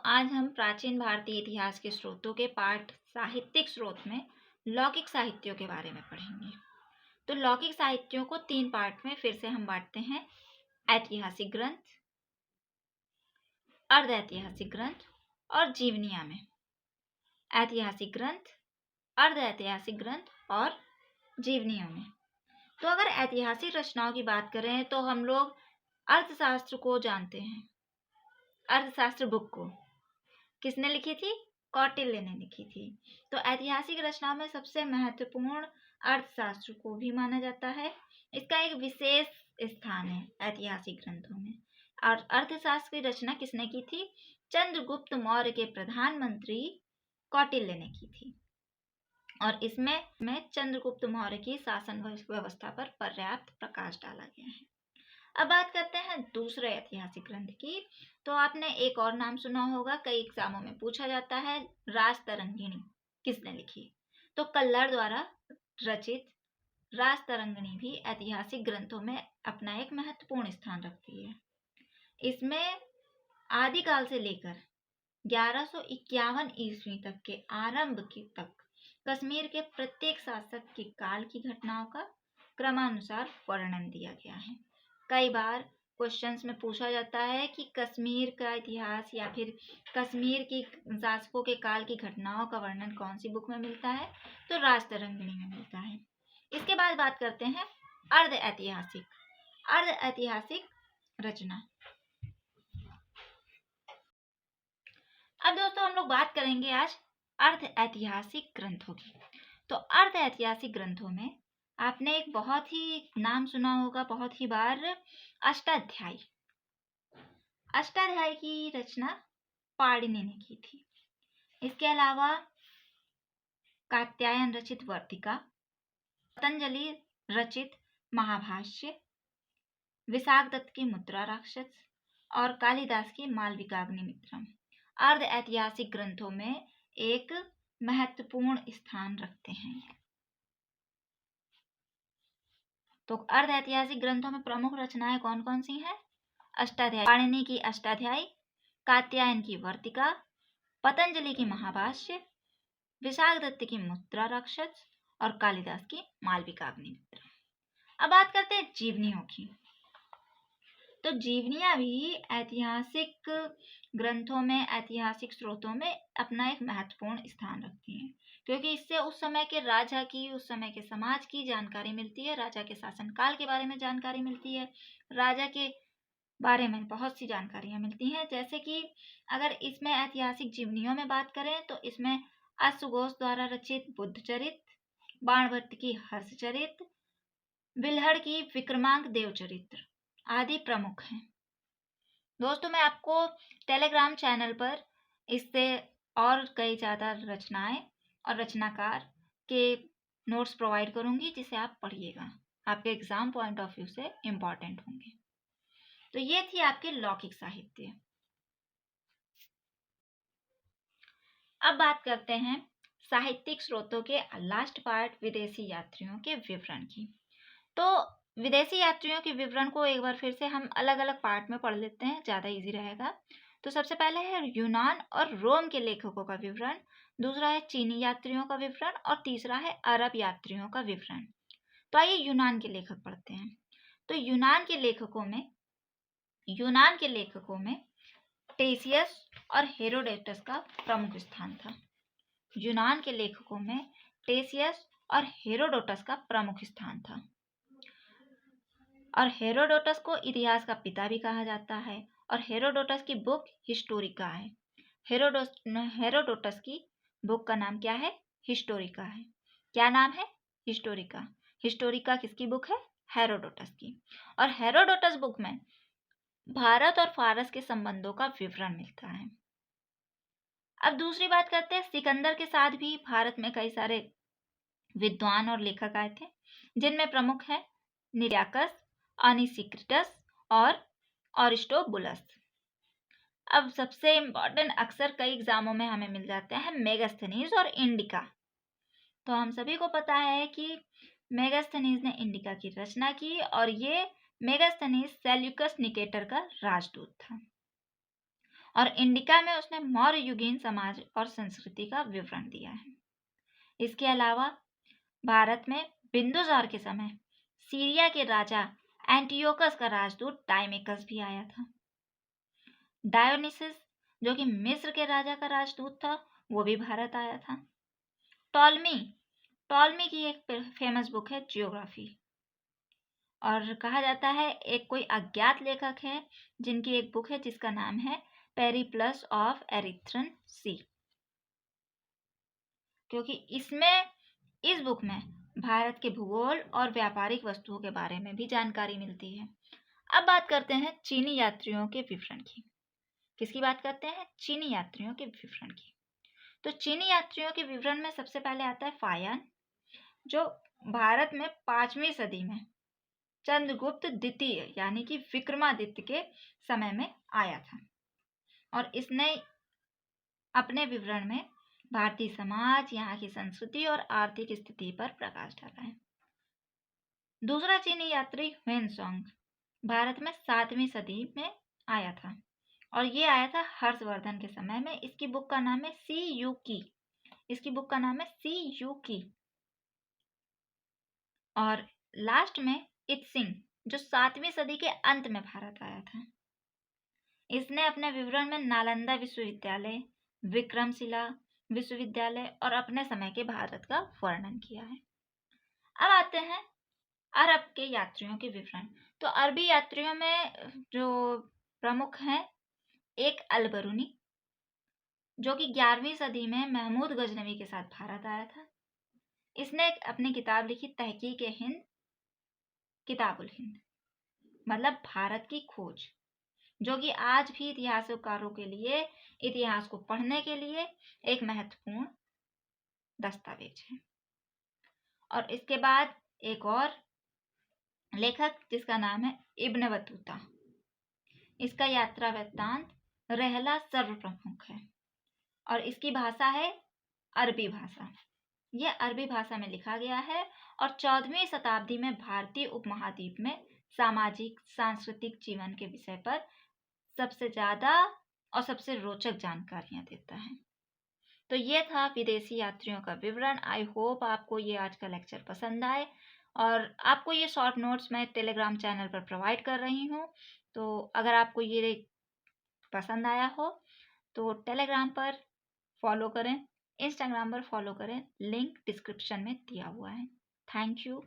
आज हम प्राचीन भारतीय इतिहास के स्रोतों के पाठ साहित्यिक स्रोत में लौकिक साहित्यों के बारे में पढ़ेंगे। तो लौकिक साहित्यों को 3 पार्ट में फिर से हम बांटते हैं: ऐतिहासिक ग्रंथ, अर्ध ऐतिहासिक ग्रंथ और जीवनियां में। ऐतिहासिक ग्रंथ, अर्ध ऐतिहासिक ग्रंथ और जीवनियों में। तो अगर ऐतिहासिक रचनाओं की बात करें तो हम लोग अर्थशास्त्र को जानते हैं। अर्थशास्त्र बुक को किसने लिखी थी? कौटिल्य ने लिखी थी। तो ऐतिहासिक रचनाओं में सबसे महत्वपूर्ण अर्थशास्त्र को भी माना जाता है। इसका एक विशेष स्थान है ऐतिहासिक ग्रंथों में। और अर्थशास्त्र की रचना किसने की थी? चंद्रगुप्त मौर्य के प्रधानमंत्री कौटिल्य ने की थी। और इसमें चंद्रगुप्त मौर्य की शासन व्यवस्था पर पर्याप्त प्रकाश डाला गया है। अब बात करते हैं दूसरे ऐतिहासिक ग्रंथ की। तो आपने एक और नाम सुना होगा, कई एग्जामों में पूछा जाता है, राजतरंगिणी किसने लिखी? तो कल्लर द्वारा रचित राजतरंगिणी भी ऐतिहासिक ग्रंथों में अपना एक महत्वपूर्ण स्थान रखती है। इसमें आदिकाल से लेकर 1151 ईस्वी तक के आरंभ तक कश्मीर के प्रत्येक शासक के काल की घटनाओं का क्रमानुसार वर्णन दिया गया है। कई बार क्वेश्चंस में पूछा जाता है कि कश्मीर का इतिहास या फिर कश्मीर की शासकों के काल की घटनाओं का वर्णन कौन सी बुक में मिलता है? तो राजतरंगिणी में मिलता है। इसके बाद बात करते हैं अर्ध ऐतिहासिक रचना। अब दोस्तों हम लोग बात करेंगे आज अर्ध ऐतिहासिक ग्रंथों की। तो अर्ध ऐतिहासिक ग्रंथों में आपने एक बहुत ही नाम सुना होगा, बहुत ही बार, अष्टाध्यायी। अष्टाध्यायी की रचना पाणिनि ने की थी। इसके अलावा कात्यायन रचित वर्तिका, पतंजलि रचित महाभाष्य, विशाखदत्त की मुद्रा राक्षस और कालिदास की मालविकाग्निमित्रम अर्ध ऐतिहासिक ग्रंथों में एक महत्वपूर्ण स्थान रखते हैं। तो अर्ध ऐतिहासिक ग्रंथों में प्रमुख रचनाएं कौन कौन सी हैं? अष्टाध्यायी, पाणिनि की अष्टाध्यायी, कात्यायन की वर्तिका, पतंजलि की महाभाष्य, विशाखदत्त की मुद्रा राक्षस और कालिदास की मालविकाग्निमित्रम। अब बात करते हैं जीवनियों की। तो जीवनियां भी ऐतिहासिक ग्रंथों में, ऐतिहासिक स्रोतों में अपना एक महत्वपूर्ण स्थान रखती हैं, क्योंकि इससे उस समय के राजा की, उस समय के समाज की जानकारी मिलती है, राजा के शासनकाल के बारे में जानकारी मिलती है, राजा के बारे में बहुत सी जानकारियां मिलती हैं। जैसे कि अगर इसमें ऐतिहासिक जीवनियों में बात करें तो इसमें अश्वघोष द्वारा रचित बुद्धचरित, बाणभट्ट की हर्षचरित, बिल्हड़ की विक्रमांक देवचरित्र आदि प्रमुख हैं। दोस्तों मैं आपको टेलीग्राम चैनल पर इससे और कई ज़्यादा रचनाएं और रचनाकार के नोट्स प्रोवाइड करूंगी, जिसे आप पढ़िएगा, आपके एग्जाम पॉइंट ऑफ व्यू से इम्पॉर्टेंट होंगे। तो ये थी आपके लौकिक साहित्य। अब बात करते हैं साहित्यिक स्रोतों के लास्ट पार्ट, विदेशी यात्रियों के विवरण की। तो विदेशी यात्रियों के विवरण को एक बार फिर से हम अलग अलग पार्ट में पढ़ लेते हैं, ज़्यादा इजी रहेगा। तो सबसे पहले है यूनान और रोम के लेखकों का विवरण, दूसरा है चीनी यात्रियों का विवरण और तीसरा है अरब यात्रियों का विवरण। तो आइए यूनान के लेखक पढ़ते हैं। तो यूनान के लेखकों में टेसियस और हेरोडोटस का प्रमुख स्थान था। यूनान के लेखकों में टेसियस और हेरोडोटस का प्रमुख स्थान था। और हेरोडोटस को इतिहास का पिता भी कहा जाता है और हेरोडोटस की बुक हिस्टोरिका है। हेरोडोटस की बुक का नाम क्या है? हिस्टोरिका है। क्या नाम है? हिस्टोरिका। हिस्टोरिका किसकी बुक है? हेरोडोटस की। और हेरोडोटस बुक में भारत और फारस के संबंधों का विवरण मिलता है। अब दूसरी बात करते हैं, सिकंदर के साथ भी भारत में कई सारे विद्वान और लेखक आए थे, जिनमें प्रमुख है निरियाकस, अनिसिक्रिटस और अरिस्टोबुलस। अब सबसे इम्पोर्टेंट, अक्सर कई एग्जामों में हमें मिल जाते हैं, मेगास्थनीज और इंडिका। तो हम सभी को पता है कि मेगास्थनीज ने इंडिका की रचना की और ये मेगास्थनीज सेल्यूकस निकेटर का राजदूत था। और इंडिका में उसने मौर्य युगीन समाज और संस्कृति का विवरण दिया है। इसके अलावा भारत में बिंदुसार के समय सीरिया के राजा एंटियोकस का राजदूत डायमेकस भी आया था। डायोनिसिस जो कि मिस्र के राजा का राजदूत था, वो भी भारत आया था। टॉलमी की एक फेमस बुक है जियोग्राफी, और कहा जाता है एक कोई अज्ञात लेखक है जिनकी एक बुक है जिसका नाम है पेरिप्लस ऑफ एरिथ्रन सी, क्योंकि इस बुक में भारत के भूगोल और व्यापारिक वस्तुओं के बारे में भी जानकारी मिलती है। अब बात करते हैं चीनी यात्रियों के विवरण की। किसकी बात करते हैं? चीनी यात्रियों के विवरण की। तो चीनी यात्रियों के विवरण में सबसे पहले आता है फायान, जो भारत में 5वीं सदी में चंद्रगुप्त द्वितीय यानी कि विक्रमादित्य के समय में आया था, और इसने अपने विवरण में भारतीय समाज, यहाँ की संस्कृति और आर्थिक स्थिति पर प्रकाश डाला है। दूसरा चीनी यात्री ह्वेनसांग भारत में 7वीं सदी में आया था, और ये आया था हर्षवर्धन के समय में। इसकी बुक का नाम है सी यू की। और लास्ट में इत्सिंग जो 7वीं सदी के अंत में भारत आया था। इसने अपने विवरण में नालंदा विश्वविद्यालय, विक्रमशिला विश्वविद्यालय और अपने समय के भारत का वर्णन किया है। अब आते हैं अरब के यात्रियों के विवरण। तो अरबी यात्रियों में जो प्रमुख हैं, एक अलबरूनी जो कि 11वीं सदी में महमूद गजनवी के साथ भारत आया था। इसने अपनी किताब लिखी तहकीक हिंद, किताबुल हिंद, मतलब भारत की खोज, जो कि आज भी इतिहासकारों के लिए इतिहास को पढ़ने के लिए एक महत्वपूर्ण दस्तावेज है। और इसके बाद एक और लेखक जिसका नाम है इब्न बतूता, इसका यात्रा वृत्तांत रहला सर्वप्रमुख है, और इसकी भाषा है अरबी भाषा। यह अरबी भाषा में लिखा गया है, और 14वीं शताब्दी में भारतीय उपमहाद्वीप में सामाजिक सांस्कृतिक जीवन के विषय पर सबसे ज्यादा और सबसे रोचक जानकारियां देता है। तो ये था विदेशी यात्रियों का विवरण। आई होप आपको ये आज का लेक्चर पसंद आए, और आपको ये शॉर्ट नोट्स मैं टेलीग्राम चैनल पर प्रोवाइड कर रही हूँ। तो अगर आपको ये पसंद आया हो तो टेलीग्राम पर फॉलो करें, इंस्टाग्राम पर फॉलो करें, लिंक डिस्क्रिप्शन में दिया हुआ है। Thank you.